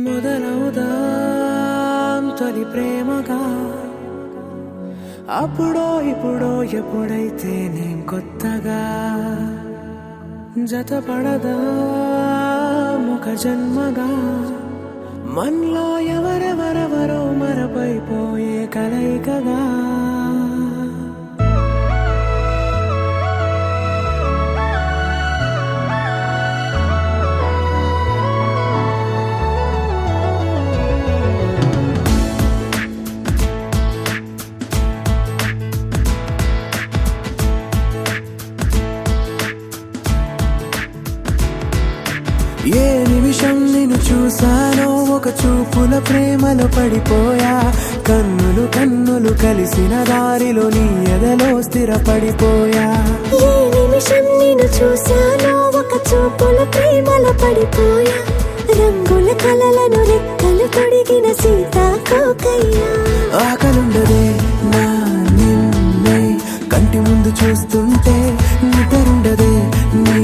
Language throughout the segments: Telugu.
మొదలవుదాం తొలి ప్రేమగా అప్పుడో ఇప్పుడో ఎప్పుడైతే నేను కొత్తగా జతపడదా ముఖ జన్మగా మనలో ఎవరెవరెవరో మరపైపోయే కలయికగా ఏ నిమిషం నిన్ను చూసానో ఒక చూపుల ప్రేమలో పడిపోయా కన్నులు కన్నులు కలిసిన దారిలో నీ ఎదలో స్థిరపడిపోయా ఏ నిమిషం నిన్ను చూసానో ఒక చూపుల ప్రేమలో పడిపోయా రంగుల కలలను రెక్కలు తొడిగిన సీతాకోకయ్యా ఆకలుండదే నా నిన్నే కంటి ముందు చూస్తుంటే నిద్రుండదే నీ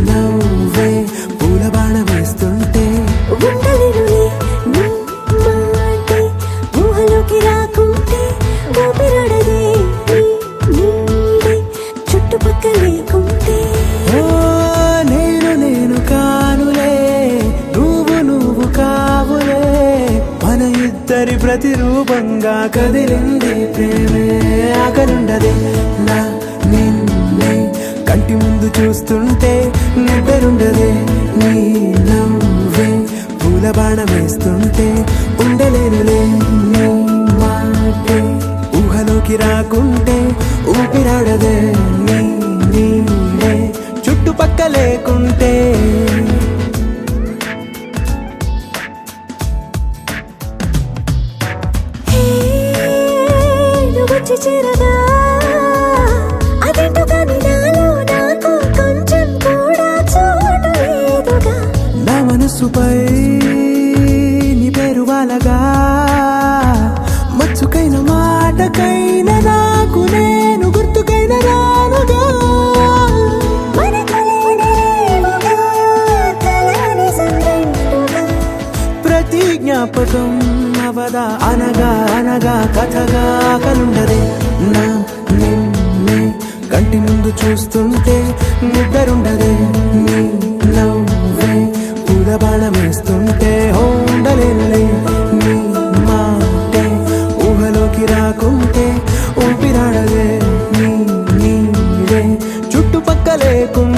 నవ్వే పూల బాణ వేస్తుంటే ఉండలేనులే నీ మాటే ఊహలోకి రాకుంటే ఊపిరాడదే నీ నీడే చుట్టుపక్కల లేకుంటే ఓ నేను కానులే నువ్వు కావులే మన ఇద్దరి ప్రతిరూపంగా కదిలింది ప్రేమే ఆకలుండదే నా నిన్నే కంటి ముందు చూస్తుంటే నిద్రుండదే నీ నవ్వే పూల బాణ వేస్తుంటే ఉండలేనులే నీ మాటే ఊహలోకి రాకుంటే ఊపిరాడదే నీ నీడే చుట్టుపక్క లేకుంటే వచ్చి చేరగా అదేంటో కానీ నాలో నాకు కొంచెం కూడా చోటు లేదుగా నా మనసుపై నీ పేరు వాలగా మచ్చుకైన మాటకైన నాకు నేను గుర్తుకైన రానుగా మనకులేనేమోగా కలని సంగంటుగా ప్రతి జ్ఞాపకం అవదా అనగా అనగా కథగా కలుండదే నా నిన్నే కంటి ముందు చూస్తుంటే నిద్రుండదే నీ నవ్వే పూల బాణం వేస్తుంటే ఉండలేనులే నీ మాటే ఊహలోకి రాకుంటే ఊపిరాడదే నీ నీడే చుట్టుపక్క లేకుంటే